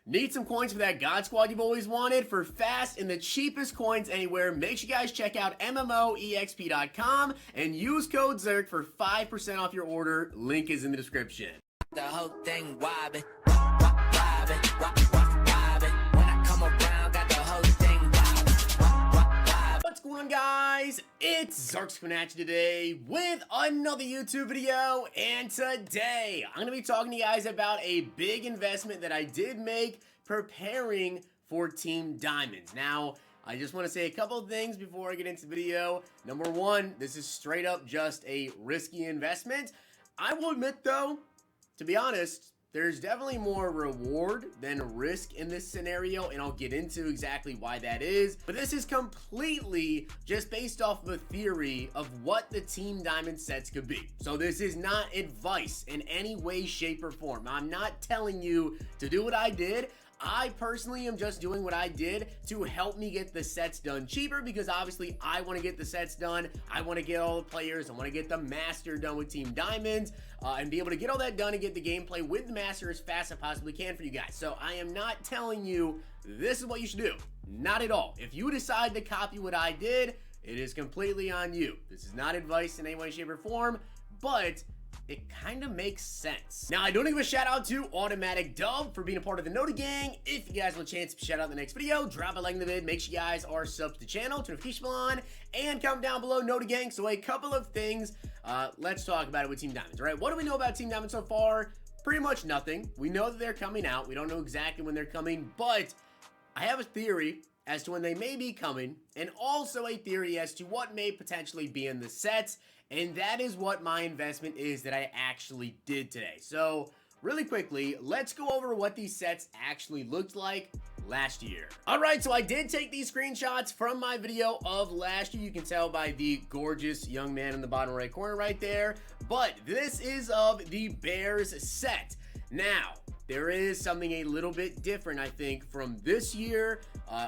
Need some coins for that God Squad you've always wanted? For fast and the cheapest coins anywhere, make sure you guys check out MMOEXP.com and use code ZERK for 5% off your order. Link is in the description. The whole thing wobbin', wobbin'. When I come around, got the whole thing wobbin'. What's going on, guys? It's Zirksee coming at you today with another YouTube video, and today I'm going to be talking to you guys about a big investment that I did make preparing for Team Diamonds. Now, I just want to say a couple of things before I get into the video. Number one, this is straight up just a risky investment. I will admit, though, to be honest, there's definitely more reward than risk in this scenario, and I'll get into exactly why that is. But this is completely just based off of a theory of what the Team Diamond sets could be. So this is not advice in any way, shape, or form. I'm not telling you to do what I did. I personally am just doing what I did to help me get the sets done cheaper, because obviously I want to get the sets done. I want to get all the players. I want to get the master done with Team Diamonds and be able to get all that done and get the gameplay with the master as fast as I possibly can for you guys. So I am not telling you this is what you should do. Not at all. If you decide to copy what I did, it is completely on you. This is not advice in any way, shape, or form, but it kind of makes sense. Now, I do want to give a shout out to Automatic Dub for being a part of the Nota Gang. If you guys want a chance to shout out in the next video, drop a like in the vid. Make sure you guys are subbed to the channel, turn the notification bell on, and comment down below Nota Gang. So a couple of things. Let's talk about it with Team Diamonds. All right, what do we know about Team Diamonds so far? Pretty much nothing. We know that they're coming out. We don't know exactly when they're coming, but I have a theory as to when they may be coming, and also a theory as to what may potentially be in the sets, and that is what my investment is that I actually did today. So really quickly, let's go over what these sets actually looked like last year. Alright, so I did take these screenshots from my video of last year. You can tell by the gorgeous young man in the bottom right corner right there, but this is of the Bears set. Now, there is something a little bit different, I think, from this year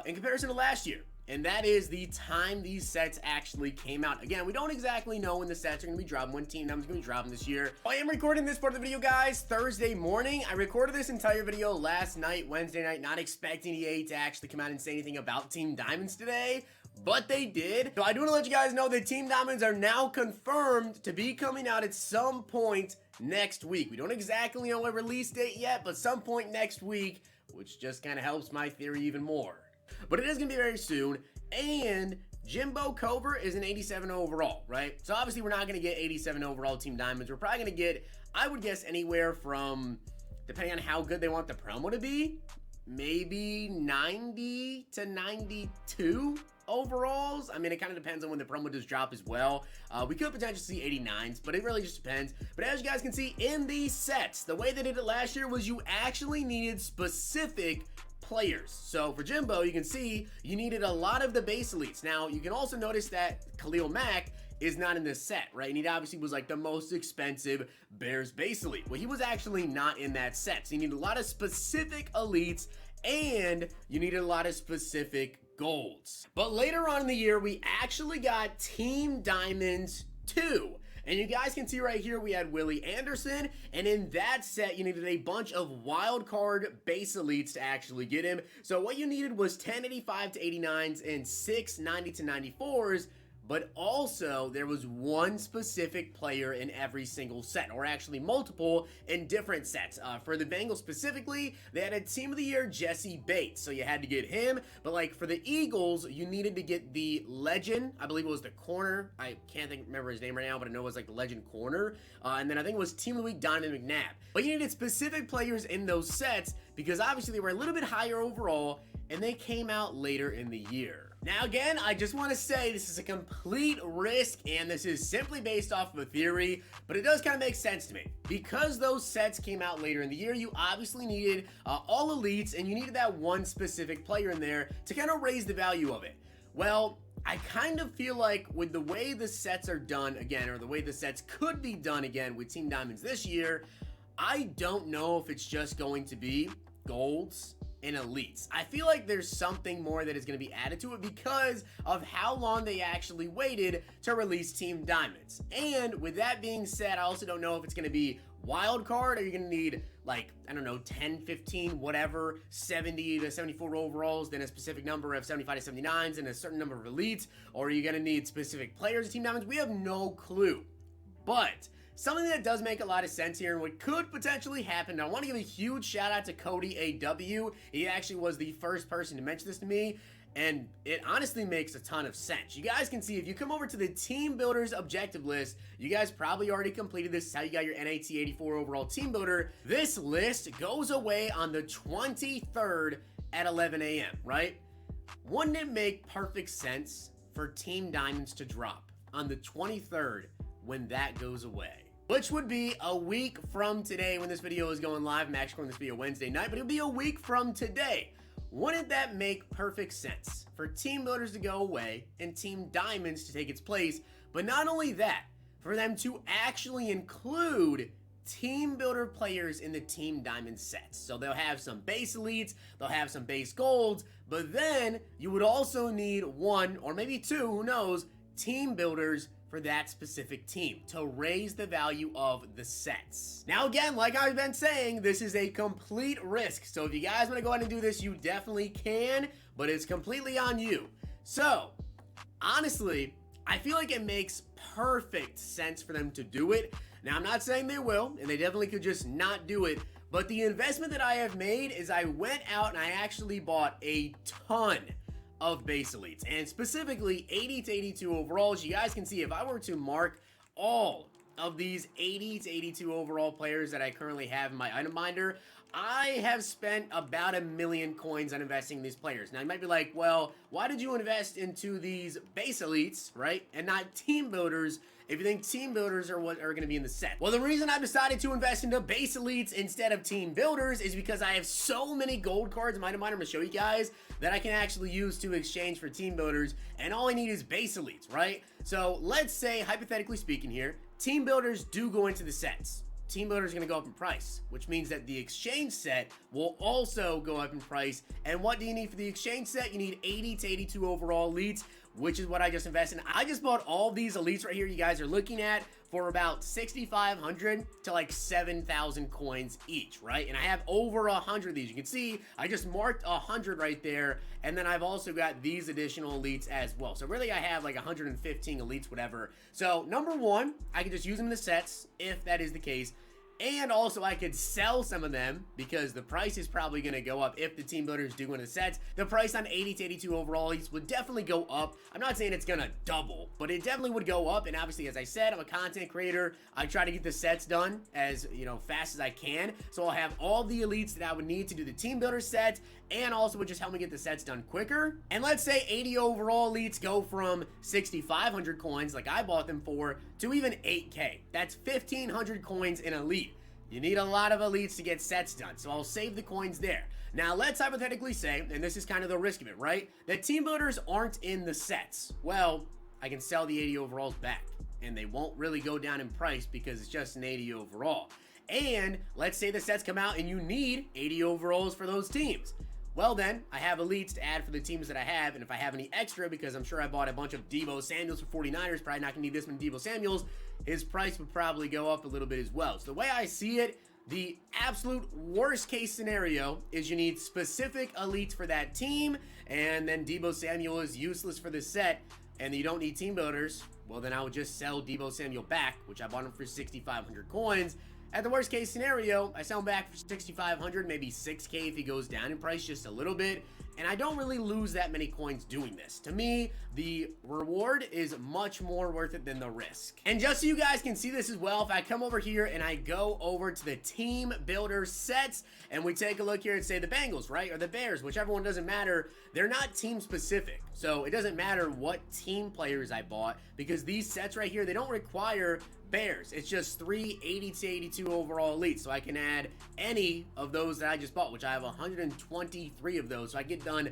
in comparison to last year. And that is the time these sets actually came out. Again, we don't exactly know when the sets are going to be dropping, when Team Diamond's going to be dropping this year. I am recording this part of the video, guys, Thursday morning. I recorded this entire video last night, Wednesday night, not expecting EA to actually come out and say anything about Team Diamonds today, but they did. So I do want to let you guys know that Team Diamonds are now confirmed to be coming out at some point next week. We don't exactly know a release date yet, but some point next week, which just kind of helps my theory even more. But it is going to be very soon, and Jimbo Covert is an 87 overall, right? So obviously we're not going to get 87 overall Team Diamonds. We're probably going to get, I would guess, anywhere from, depending on how good they want the promo to be, maybe 90 to 92 overalls. I mean, it kind of depends on when the promo does drop as well. We could potentially see 89s, but it really just depends. But as you guys can see in these sets, the way they did it last year was you actually needed specific players. So for Jimbo, you can see you needed a lot of the base elites. Now, you can also notice that Khalil Mack is not in this set, right? And he obviously was like the most expensive Bears base elite. Well, he was actually not in that set. So you need a lot of specific elites, and you needed a lot of specific golds. But later on in the year, we actually got Team Diamonds 2. And you guys can see right here, we had Willie Anderson, and in that set, you needed a bunch of wild card base elites to actually get him. So what you needed was 10 85 to 89s and 6 90 to 94s, but also there was one specific player in every single set, or actually multiple in different sets. For the Bengals specifically, they had a Team of the Year Jesse Bates, so you had to get him. But like for the Eagles, you needed to get the legend. I believe it was the corner. I can't remember his name right now, but I know it was like the legend corner. And then I think it was Team of the Week Donovan McNabb. But you needed specific players in those sets because obviously they were a little bit higher overall, and they came out later in the year. Now again, I just want to say this is a complete risk, and this is simply based off of a theory, but it does kind of make sense to me. Because those sets came out later in the year, you obviously needed all elites, and you needed that one specific player in there to kind of raise the value of it. Well, I kind of feel like with the way the sets are done again, or the way the sets could be done again with Team Diamonds this year, I don't know if it's just going to be golds in elites. I feel like there's something more that is going to be added to it because of how long they actually waited to release Team Diamonds. And with that being said, I also don't know if it's going to be wild card, or you're going to need, like, I don't know, 10, 15, whatever, 70 to 74 overalls, then a specific number of 75 to 79s, and a certain number of elites, or are you going to need specific players of Team Diamonds? We have no clue. But something that does make a lot of sense here and what could potentially happen, I want to give a huge shout out to Cody AW. He actually was the first person to mention this to me, and it honestly makes a ton of sense. You guys can see if you come over to the Team Builders objective list, you guys probably already completed this. This is how you got your NAT 84 overall Team Builder. This list goes away on the 23rd at 11 a.m., right? Wouldn't it make perfect sense for Team Diamonds to drop on the 23rd when that goes away? Which would be a week from today when this video is going live. I'm actually recording this video Wednesday night, but it'll be a week from today. Wouldn't that make perfect sense for Team Builders to go away and Team Diamonds to take its place? But not only that, for them to actually include Team Builder players in the Team Diamond sets. So they'll have some base elites, they'll have some base golds, but then you would also need one or maybe two, who knows, Team Builders for that specific team to raise the value of the sets. Now again, like I've been saying, this is a complete risk. So if you guys want to go ahead and do this, you definitely can, but it's completely on you. So honestly, I feel like it makes perfect sense for them to do it. Now I'm not saying they will, and they definitely could just not do it, but the investment that I have made is I went out and I actually bought a ton of base elites, and specifically 80 to 82 overalls. You guys can see if I were to mark all of these 80 to 82 overall players that I currently have in my item binder, I have spent about 1 million coins on investing in these players. Now you might be like, well, why did you invest into these base elites, right, and not team builders if you think team builders are what are going to be in the set? Well, the reason I've decided to invest into base elites instead of team builders is because I have so many gold cards in my item binder. I'm going to show you guys that I can actually use to exchange for team builders, and all I need is base elites, right? So let's say, hypothetically speaking here, team builders do go into the sets. Team Builder is going to go up in price, which means that the exchange set will also go up in price. And what do you need for the exchange set? You need 80 to 82 overall elites, which is what I just invested in. I just bought all these elites right here you guys are looking at for about 6,500 to like 7,000 coins each, right? And I have over 100 of these. You can see I just marked 100 right there, and then I've also got these additional elites as well. So really I have like 115 elites, whatever. So number one, I can just use them in the sets if that is the case. And also I could sell some of them because the price is probably going to go up if the team builders do win the sets. The price on 80 to 82 overall elites would definitely go up. I'm not saying it's going to double, but it definitely would go up. And obviously, as I said, I'm a content creator. I try to get the sets done as, fast as I can. So I'll have all the elites that I would need to do the team builder sets, and also would just help me get the sets done quicker. And let's say 80 overall elites go from 6,500 coins, like I bought them for, to even 8K. That's 1,500 coins in elite. You need a lot of elites to get sets done, so I'll save the coins there. Now, let's hypothetically say, and this is kind of the risk of it, right, that team builders aren't in the sets. Well, I can sell the 80 overalls back, and they won't really go down in price because it's just an 80 overall. And let's say the sets come out and you need 80 overalls for those teams. Well then, I have elites to add for the teams that I have, and if I have any extra, because I'm sure I bought a bunch of Deebo Samuels for 49ers, probably not gonna need this many Deebo Samuels, his price would probably go up a little bit as well. So the way I see it, the absolute worst case scenario is you need specific elites for that team, and then Deebo Samuel is useless for the set, and you don't need team builders. Well then I would just sell Deebo Samuel back, which I bought him for 6,500 coins. At the worst case scenario, I sell him back for 6,500, maybe 6K if he goes down in price just a little bit, and I don't really lose that many coins doing this. To me, the reward is much more worth it than the risk. And just so you guys can see this as well, if I come over here and I go over to the team builder sets, and we take a look here and say the Bengals, right, or the Bears, whichever one, doesn't matter, they're not team specific. So it doesn't matter what team players I bought, because these sets right here, they don't require Bears. It's just 3 80 to 82 overall elites, so I can add any of those that I just bought, which I have 123 of those, so I get done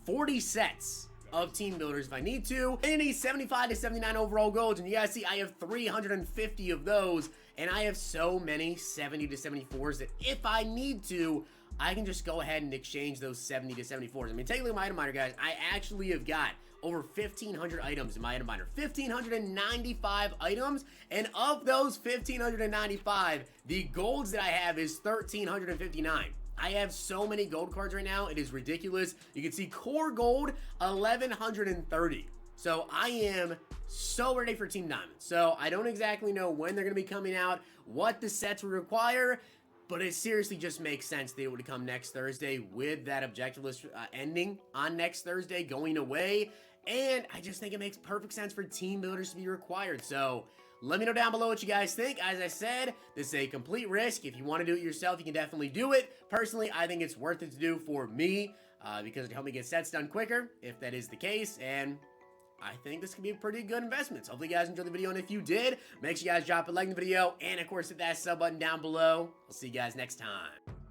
40 sets of team builders if I need to. And I need 75 to 79 overall golds, and you guys see I have 350 of those, and I have so many 70 to 74s that if I need to, I can just go ahead and exchange those 70 to 74s. I mean, take a look at my item miner, guys. I actually have got over 1,500 items in my item miner. 1,595 items, and of those 1,595, the golds that I have is 1,359. I have so many gold cards right now, it is ridiculous. You can see core gold, 1,130. So I am so ready for Team Diamond. So I don't exactly know when they're going to be coming out, what the sets will require, but it seriously just makes sense they would come next Thursday with that objective list ending on next Thursday, going away. And I just think it makes perfect sense for team builders to be required. So let me know down below what you guys think. As I said, this is a complete risk. If you want to do it yourself, you can definitely do it. Personally, I think it's worth it to do for me because it helped me get sets done quicker, if that is the case. And I think this could be a pretty good investment. So hopefully you guys enjoyed the video, and if you did, make sure you guys drop a like in the video, and of course hit that sub button down below. I'll see you guys next time.